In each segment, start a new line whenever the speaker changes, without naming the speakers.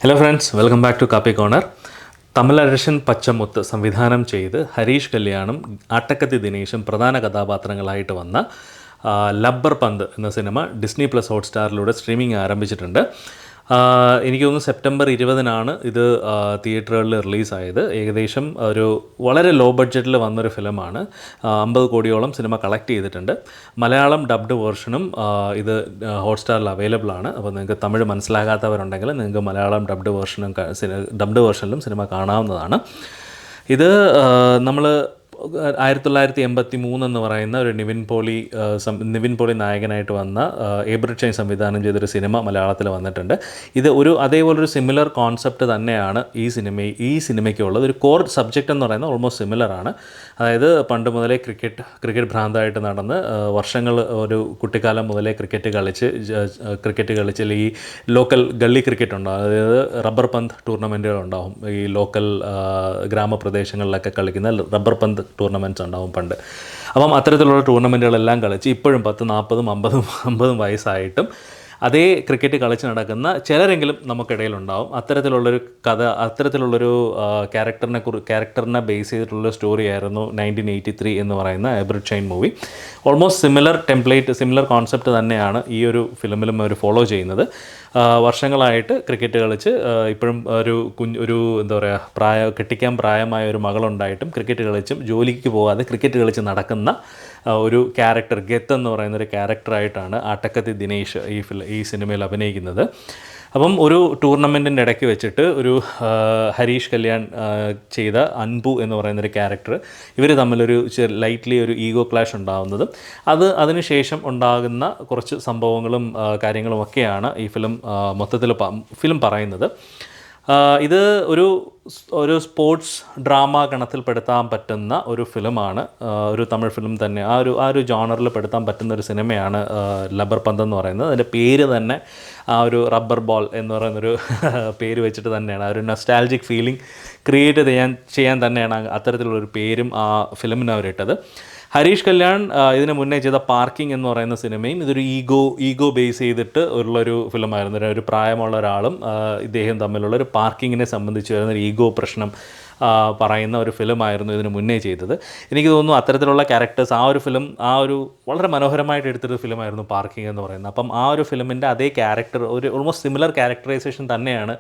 Hello friends, welcome back to Kaapi corner. Tamizharasan Pachamuthu സംവിധാനം ചെയ്ത് ഹരീഷ് കല്യാണും ആട്ടക്കത്തി ദിനേശും പ്രധാന കഥാപാത്രങ്ങളായിട്ട് വന്ന ലബ്ബർ പന്ത് എന്ന സിനിമ ഡിസ്നി പ്ലസ് ഹോട്ട്സ്റ്റാറിലൂടെ സ്ട്രീമിംഗ് ആരംഭിച്ചിട്ടുണ്ട്. എനിക്ക് തോന്നുന്നു സെപ്റ്റംബർ 20-നാണ് ഇത് തിയേറ്ററുകളിൽ റിലീസായത്. ഏകദേശം ഒരു വളരെ ലോ ബഡ്ജറ്റിൽ വന്നൊരു ഫിലിമാണ്. 50 കോടിയോളം സിനിമ കളക്ട് ചെയ്തിട്ടുണ്ട്. മലയാളം ഡബ്ഡ് വേർഷനും ഇത് ഹോട്ട്സ്റ്റാറിൽ അവൈലബിൾ ആണ്. അപ്പോൾ നിങ്ങൾക്ക് തമിഴ് മനസ്സിലാകാത്തവരുണ്ടെങ്കിൽ നിങ്ങൾക്ക് മലയാളം ഡബ്ഡ് വേർഷനിലും സിനിമ കാണാവുന്നതാണ്. ഇത് നമ്മൾ 1983 എന്ന് പറയുന്ന ഒരു നിവിൻ പോളി നായകനായിട്ട് വന്ന ഏബ്രിഡ് സംവിധാനം ചെയ്തൊരു സിനിമ മലയാളത്തിൽ വന്നിട്ടുണ്ട്. ഇത് അതേപോലൊരു സിമിലർ കോൺസെപ്റ്റ് തന്നെയാണ് ഈ സിനിമയ്ക്കുള്ളത്. ഒരു കോർ സബ്ജക്റ്റ് എന്ന് പറയുന്നത് ഓൾമോസ്റ്റ് സിമിലറാണ്. അതായത് പണ്ട് മുതലേ ക്രിക്കറ്റ് ഭ്രാന്തായിട്ട് നടന്ന് വർഷങ്ങൾ ഒരു കുട്ടിക്കാലം മുതലേ ക്രിക്കറ്റ് കളിച്ച് ഈ ലോക്കൽ ഗള്ളി ക്രിക്കറ്റ് ഉണ്ടാകും. അതായത് റബ്ബർ പന്ത് ടൂർണമെൻറ്റുകളുണ്ടാകും. ഈ ലോക്കൽ ഗ്രാമപ്രദേശങ്ങളിലൊക്കെ കളിക്കുന്ന റബ്ബർ പന്ത് ടൂർണമെൻറ്റ്സ് ഉണ്ടാവും പണ്ട്. അപ്പം അത്തരത്തിലുള്ള ടൂർണമെൻറ്റുകളെല്ലാം കളിച്ച് ഇപ്പോഴും 10, 40, 50 വയസ്സായിട്ടും അതേ ക്രിക്കറ്റ് കളിച്ച് നടക്കുന്ന ചിലരെങ്കിലും നമുക്കിടയിലുണ്ടാവും. അത്തരത്തിലുള്ളൊരു ക്യാരക്ടറിനെ ബേസ് ചെയ്തിട്ടുള്ള സ്റ്റോറി ആയിരുന്നു 1983 എന്ന് പറയുന്ന Abrid Shine movie. Almost similar concept തന്നെയാണ് ഈ ഒരു ഫിലിമിലും അവർ ഫോളോ ചെയ്യുന്നത്. വർഷങ്ങളായിട്ട് ക്രിക്കറ്റ് കളിച്ച് ഇപ്പോഴും ഒരു എന്താ പറയുക കെട്ടിക്കാൻ പ്രായമായ ഒരു മകളുണ്ടായിട്ടും ക്രിക്കറ്റ് കളിച്ചും ജോലിക്ക് പോകാതെ ക്രിക്കറ്റ് കളിച്ച് നടക്കുന്ന ഒരു ക്യാരക്ടർ, ഗെത്ത് എന്ന് പറയുന്നൊരു ക്യാരക്ടറായിട്ടാണ് ആട്ടക്കത്തി ദിനേശ് ഈ സിനിമയിൽ അഭിനയിക്കുന്നത്. അപ്പം ഒരു ടൂർണമെൻറ്റിൻ്റെ ഇടയ്ക്ക് വെച്ചിട്ട് ഒരു ഹരീഷ് കല്യാൺ ചെയ്ത അൻപു എന്ന് പറയുന്നൊരു ക്യാരക്ടർ, ഇവർ തമ്മിലൊരു ലൈറ്റ്ലി ഒരു ഈഗോ ക്ലാഷ് ഉണ്ടാകുന്നതും അതിനുശേഷം ഉണ്ടാകുന്ന കുറച്ച് സംഭവങ്ങളും കാര്യങ്ങളുമൊക്കെയാണ് ഈ ഫിലിം പറയുന്നത്. ഇത് ഒരു സ്പോർട്സ് ഡ്രാമ ഗണത്തിൽപ്പെടുത്താൻ പറ്റുന്ന ഒരു ഫിലിമാണ്. ഒരു തമിഴ് ഫിലിം തന്നെ ആ ഒരു ജോണറിൽ പെടുത്താൻ പറ്റുന്ന ഒരു സിനിമയാണ് ലബ്ബർ പന്ത് എന്ന് പറയുന്നത്. അതിൻ്റെ പേര് തന്നെ ആ ഒരു റബ്ബർ ബോൾ എന്ന് പറയുന്നൊരു പേര് വെച്ചിട്ട് തന്നെയാണ്, ആ ഒരു നൊസ്റ്റാൾജിക് ഫീലിംഗ് ക്രിയേറ്റ് ചെയ്യാൻ തന്നെയാണ് അത്തരത്തിലുള്ളൊരു പേരും ആ ഫിലിമിന് അവരിട്ടത്. ഹരീഷ് കല്യാൺ ഇതിന് മുന്നേ ചെയ്ത പാർക്കിംഗ് എന്ന് പറയുന്ന സിനിമയും ഇതൊരു ഈഗോ ബേസ് ചെയ്തിട്ട് ഉള്ളൊരു ഫിലിമായിരുന്നു. ഒരു പ്രായമുള്ള ഒരാളും ഇദ്ദേഹം തമ്മിലുള്ള ഒരു പാർക്കിങ്ങിനെ സംബന്ധിച്ച് വരുന്ന ഒരു ഈഗോ പ്രശ്നം പറയുന്ന ഒരു ഫിലിമായിരുന്നു ഇതിന് മുന്നേ ചെയ്തത്. എനിക്ക് തോന്നുന്നു അത്തരത്തിലുള്ള ക്യാരക്ടേഴ്സ് ആ ഒരു വളരെ മനോഹരമായിട്ട് എടുത്തൊരു ഫിലിമായിരുന്നു പാർക്കിംഗ് എന്ന് പറയുന്നത്. അപ്പം ആ ഒരു ഫിലിമിൻ്റെ അതേ ക്യാരക്ടർ, ഒരു ഓൾമോസ്റ്റ് സിമിലർ ക്യാരക്ടറൈസേഷൻ തന്നെയാണ്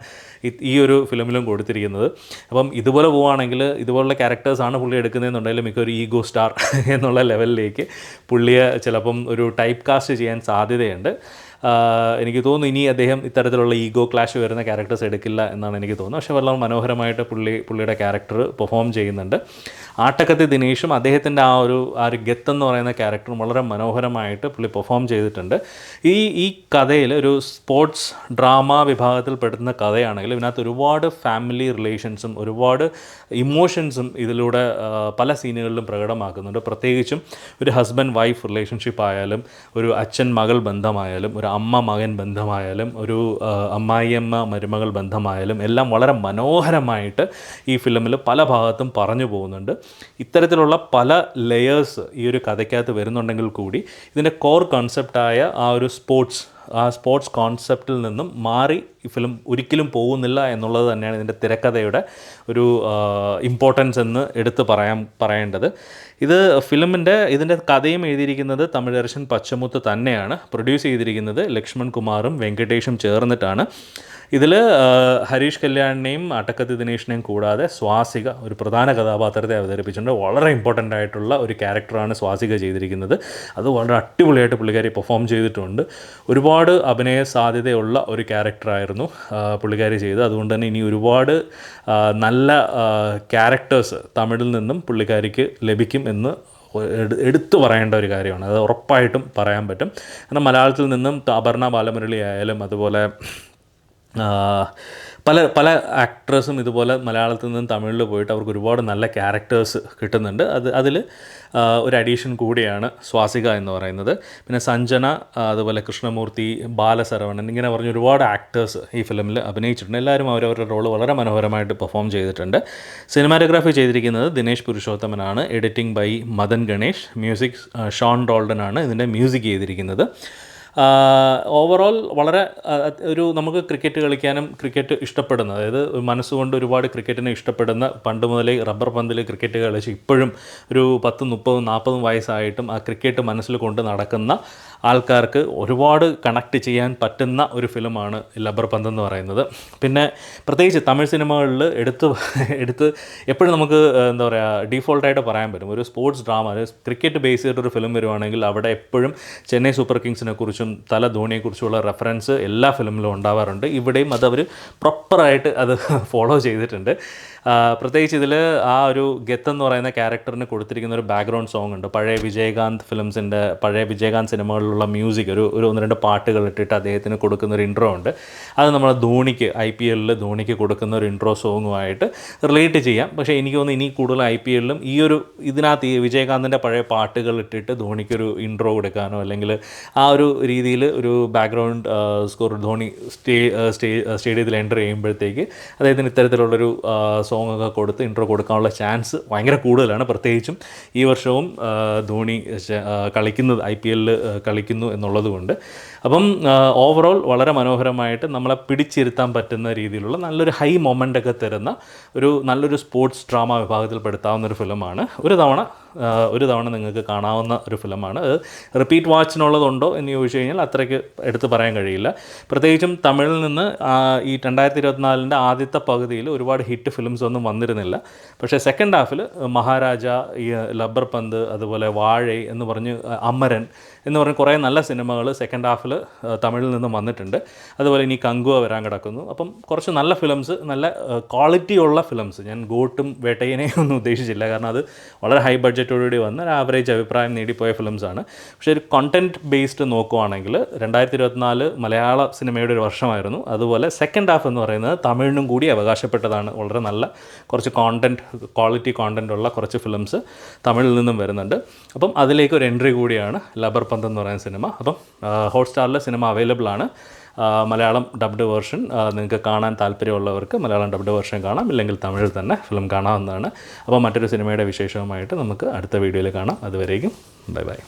ഈ ഒരു ഫിലിമിലും കൊടുത്തിരിക്കുന്നത്. അപ്പം ഇതുപോലെ പോവുകയാണെങ്കിൽ ഇതുപോലുള്ള ക്യാരക്ടേഴ്സാണ് പുള്ളി എടുക്കുന്നതെന്നുണ്ടെങ്കിൽ മിക്കൊരു ഈഗോ സ്റ്റാർ എന്നുള്ള ലെവലിലേക്ക് പുള്ളിയെ ചിലപ്പം ഒരു ടൈപ്പ് കാസ്റ്റ് ചെയ്യാൻ സാധ്യതയുണ്ട്. എനിക്ക് തോന്നുന്നു ഇനി അദ്ദേഹം ഇത്തരത്തിലുള്ള ഈഗോ ക്ലാഷ് വരുന്ന ക്യാരക്ടേഴ്സ് എടുക്കില്ല എന്നാണ് എനിക്ക് തോന്നുന്നത്. പക്ഷേ വളരെ മനോഹരമായിട്ട് പുള്ളിയുടെ ക്യാരക്ടർ പെർഫോം ചെയ്യുന്നുണ്ട്. ആട്ടക്കത്തി ദിനേശും അദ്ദേഹത്തിൻ്റെ ആ ഒരു ഗെത്ത് എന്ന് പറയുന്ന ക്യാരക്ടറും വളരെ മനോഹരമായിട്ട് പുള്ളി പെർഫോം ചെയ്തിട്ടുണ്ട്. ഈ കഥയിൽ ഒരു സ്പോർട്സ് ഡ്രാമ വിഭാഗത്തിൽ പെടുന്ന കഥയാണെങ്കിൽ ഇതിനകത്ത് ഒരുപാട് ഫാമിലി റിലേഷൻസും ഒരുപാട് ഇമോഷൻസും ഇതിലൂടെ പല സീനുകളിലും പ്രകടമാക്കുന്നുണ്ട്. പ്രത്യേകിച്ചും ഒരു ഹസ്ബൻഡ് വൈഫ് റിലേഷൻഷിപ്പ് ആയാലും, ഒരു അച്ഛൻ മകൾ ബന്ധമായാലും, ഒരു അമ്മ മകൻ ബന്ധമായാലും, ഒരു അമ്മായിയമ്മ മരുമകൾ ബന്ധമായാലും എല്ലാം വളരെ മനോഹരമായിട്ട് ഈ ഫിലിമിൽ പല ഭാഗത്തും പറഞ്ഞു പോകുന്നുണ്ട്. ഇത്തരത്തിലുള്ള പല ലെയേഴ്സ് ഈ ഒരു കഥയ്ക്കകത്ത് വരുന്നുണ്ടെങ്കിൽ കൂടി ഇതിൻ്റെ കോർ കോൺസെപ്റ്റായ ആ ഒരു സ്പോർട്സ് കോൺസെപ്റ്റിൽ നിന്നും മാറി ഈ ഫിലിം ഒരിക്കലും പോകുന്നില്ല എന്നുള്ളത് തന്നെയാണ് ഇതിൻ്റെ തിരക്കഥയുടെ ഒരു ഇമ്പോർട്ടൻസ് എന്ന് പറയേണ്ടത്. ഇതിൻ്റെ കഥയും എഴുതിയിരിക്കുന്നത് തമിഴരശൻ പച്ചമുത്ത് തന്നെയാണ്. പ്രൊഡ്യൂസ് ചെയ്തിരിക്കുന്നത് ലക്ഷ്മൺ കുമാറും വെങ്കടേഷും ചേർന്നിട്ടാണ്. ഇതിൽ ഹരീഷ് കല്യാണിനെയും ആട്ടക്കത്തി ദിനേഷിനെയും കൂടാതെ സ്വാസിക ഒരു പ്രധാന കഥാപാത്രത്തെ അവതരിപ്പിച്ചിട്ടുണ്ട്. വളരെ ഇമ്പോർട്ടൻ്റ് ആയിട്ടുള്ള ഒരു ക്യാരക്ടറാണ് സ്വാസിക ചെയ്തിരിക്കുന്നത്. അത് വളരെ അടിപൊളിയായിട്ട് പുള്ളിക്കാരി പെർഫോം ചെയ്തിട്ടുണ്ട്. ഒരുപാട് അഭിനയ സാധ്യതയുള്ള ഒരു ക്യാരക്ടറായിരുന്നു പുള്ളിക്കാരി ചെയ്തത്. അതുകൊണ്ട് തന്നെ ഇനി ഒരുപാട് നല്ല ക്യാരക്ടേഴ്സ് തമിഴിൽ നിന്നും പുള്ളിക്കാരിക്ക് ലഭിക്കും എന്ന് എടുത്തു പറയേണ്ട ഒരു കാര്യമാണ്. അത് ഉറപ്പായിട്ടും പറയാൻ പറ്റും. കാരണം മലയാളത്തിൽ നിന്നും അപർണ ബാലമുരളി ആയാലും അതുപോലെ പല ആക്ട്രസും ഇതുപോലെ മലയാളത്തിൽ നിന്നും തമിഴിൽ പോയിട്ട് അവർക്ക് ഒരുപാട് നല്ല ക്യാരക്ടേഴ്സ് കിട്ടുന്നുണ്ട്. അതിൽ ഒരു അഡീഷൻ കൂടിയാണ് സ്വാസിക എന്ന് പറയുന്നത്. പിന്നെ സഞ്ജന, അതുപോലെ കൃഷ്ണമൂർത്തി, ബാലസരവണൻ, ഇങ്ങനെ പറഞ്ഞ ഒരുപാട് ആക്ടേഴ്സ് ഈ ഫിലിമിൽ അഭിനയിച്ചിട്ടുണ്ട്. എല്ലാവരും അവരവരുടെ റോള് വളരെ മനോഹരമായിട്ട് പെർഫോം ചെയ്തിട്ടുണ്ട്. സിനിമാറ്റോഗ്രാഫി ചെയ്തിരിക്കുന്നത് ദിനേശ് പുരുഷോത്തമനാണ്. Editing by Madan Ganesh. Music Shone ഡോൾഡനാണ് ഇതിൻ്റെ മ്യൂസിക് ചെയ്തിരിക്കുന്നത്. ഓവറോൾ വളരെ ഒരു നമുക്ക് ക്രിക്കറ്റ് കളിക്കാനും ക്രിക്കറ്റ് ഇഷ്ടപ്പെടുന്ന, അതായത് മനസ്സുകൊണ്ട് ഒരുപാട് ക്രിക്കറ്റിനെ ഇഷ്ടപ്പെടുന്ന, പണ്ട് മുതലേ റബ്ബർ പന്തിൽ ക്രിക്കറ്റ് കളിച്ച് ഇപ്പോഴും ഒരു 10, 30, 40 വയസ്സായിട്ടും ആ ക്രിക്കറ്റ് മനസ്സിൽ കൊണ്ട് നടക്കുന്ന ആൾക്കാർക്ക് ഒരുപാട് കണക്ട് ചെയ്യാൻ പറ്റുന്ന ഒരു ഫിലിമാണ് റബ്ബർ പന്ത് എന്ന് പറയുന്നത്. പിന്നെ പ്രത്യേകിച്ച് തമിഴ് സിനിമകളിൽ എടുത്ത് എപ്പോഴും നമുക്ക് എന്താ പറയുക ഡീഫോൾട്ടായിട്ട് പറയാൻ പറ്റും, ഒരു സ്പോർട്സ് ഡ്രാമ, ക്രിക്കറ്റ് ബേസ് ചെയ്തിട്ടൊരു ഫിലിം വരുവാണെങ്കിൽ അവിടെ എപ്പോഴും ചെന്നൈ സൂപ്പർ കിങ്സിനെ കുറിച്ചും തല ധോണിയെക്കുറിച്ചുള്ള റെഫറൻസ് എല്ലാ ഫിലിമിലും ഉണ്ടാവാറുണ്ട്. ഇവിടെയും അതവർ പ്രോപ്പറായിട്ട് അത് ഫോളോ ചെയ്തിട്ടുണ്ട്. പ്രത്യേകിച്ച് ഇതിൽ ആ ഒരു ഗത്ത് എന്ന് പറയുന്ന ക്യാരക്ടറിന് കൊടുത്തിരിക്കുന്ന ഒരു ബാക്ക്ഗ്രൗണ്ട് സോങ് ഉണ്ട്. പഴയ വിജയകാന്ത് സിനിമകളിലുള്ള മ്യൂസിക്, ഒരു 1-2 പാട്ടുകൾ ഇട്ടിട്ട് അദ്ദേഹത്തിന് കൊടുക്കുന്ന ഒരു ഇൻട്രോ ഉണ്ട്. അത് നമ്മൾ ധോണിക്ക് IPL ധോണിക്ക് കൊടുക്കുന്ന ഒരു ഇൻട്രോ സോങ്ങുമായിട്ട് റിലേറ്റ് ചെയ്യാം. പക്ഷേ എനിക്ക് തോന്നുന്നു ഇനി കൂടുതൽ IPL ഇതിനകത്ത് ഈ വിജയകാന്തിൻ്റെ പഴയ പാട്ടുകൾ ഇട്ടിട്ട് ധോണിക്കൊരു ഇൻട്രോ കൊടുക്കാനോ അല്ലെങ്കിൽ ആ ഒരു രീതിയിൽ ഒരു ബാക്ക്ഗ്രൗണ്ട് സ്കോർ ധോണി സ്റ്റേഡിയത്തിൽ എൻ്റർ ചെയ്യുമ്പോഴത്തേക്ക് അദ്ദേഹത്തിന് ഇത്തരത്തിലുള്ളൊരു സോങ്ങൊക്കെ കൊടുത്ത് ഇൻട്രോ കൊടുക്കാനുള്ള ചാൻസ് ഭയങ്കര കൂടുതലാണ്. പ്രത്യേകിച്ചും ഈ വർഷവും ധോണി കളിക്കുന്നത് IPL കളിക്കുന്നു എന്നുള്ളത് കൊണ്ട്. അപ്പം ഓവറോൾ വളരെ മനോഹരമായിട്ട് നമ്മളെ പിടിച്ചിരുത്താൻ പറ്റുന്ന രീതിയിലുള്ള നല്ലൊരു ഹൈ മൊമെൻ്റൊക്കെ തരുന്ന നല്ലൊരു സ്പോർട്സ് ഡ്രാമ വിഭാഗത്തിൽപ്പെടുത്താവുന്ന ഒരു ഫിലിമാണ്. ഒരു തവണ നിങ്ങൾക്ക് കാണാവുന്ന ഒരു ഫിലിമാണ്. റിപ്പീറ്റ് വാച്ചിനുള്ളതുണ്ടോ എന്ന് ചോദിച്ചു കഴിഞ്ഞാൽ അത്രയ്ക്ക് എടുത്ത് പറയാൻ കഴിയില്ല. പ്രത്യേകിച്ചും തമിഴിൽ നിന്ന് ഈ 2024 ആദ്യത്തെ പകുതിയിൽ ഒരുപാട് ഹിറ്റ് ഫിലിംസ് ഒന്നും വന്നിരുന്നില്ല. പക്ഷേ സെക്കൻഡ് ഹാഫിൽ മഹാരാജ, ഈ റബ്ബർ പന്ത്, അതുപോലെ വാഴை എന്ന് പറഞ്ഞ് അമരൻ എന്ന് പറഞ്ഞ് കുറേ നല്ല സിനിമകൾ സെക്കൻഡ് ഹാഫിൽ തമിഴിൽ നിന്ന് വന്നിട്ടുണ്ട്. അതുപോലെ ഇനി കങ്കുവ വരാൻ കിടക്കുന്നു. അപ്പം കുറച്ച് നല്ല ഫിലിംസ്, നല്ല ക്വാളിറ്റി ഉള്ള ഫിലിംസ്, ഞാൻ ഗോട്ടും വേട്ടയനെയും ഒന്നും ഉദ്ദേശിച്ചില്ല, കാരണം അത് വളരെ ഹൈ ബഡ്ജറ്റോടുകൂടി വന്ന് ഒരു ആവറേജ് അഭിപ്രായം നേടിപ്പോയ ഫിലിംസാണ്. പക്ഷേ ഒരു കണ്ടൻറ്റ് ബേസ്ഡ് നോക്കുവാണെങ്കിൽ 2024 മലയാള സിനിമയുടെ ഒരു വർഷമായിരുന്നു. അതുപോലെ സെക്കൻഡ് ഹാഫ് എന്ന് പറയുന്നത് തമിഴിനും കൂടി അവകാശപ്പെട്ടതാണ്. വളരെ നല്ല കുറച്ച് ക്വാളിറ്റി കോണ്ടൻറ്റ് ഉള്ള കുറച്ച് ഫിലിംസ് തമിഴിൽ നിന്നും വരുന്നുണ്ട്. അപ്പം അതിലേക്ക് ഒരു എൻട്രി കൂടിയാണ് റബ്ബർ പന്ത് എന്ന് പറയുന്ന സിനിമ. അപ്പം ഹോട്ട്സ്റ്റാറിൽ സിനിമ അവൈലബിൾ ആണ്. മലയാളം ഡബ്ഡ് വേർഷൻ നിങ്ങൾക്ക് കാണാൻ താല്പര്യമുള്ളവർക്ക് മലയാളം ഡബ്ഡ് വേർഷൻ കാണാം, ഇല്ലെങ്കിൽ തമിഴിൽ തന്നെ ഫിലിം കാണാവുന്നതാണ്. അപ്പോൾ മറ്റൊരു സിനിമയുടെ വിശേഷവുമായിട്ട് നമുക്ക് അടുത്ത വീഡിയോയിൽ കാണാം. അതുവരേക്കും ബൈ.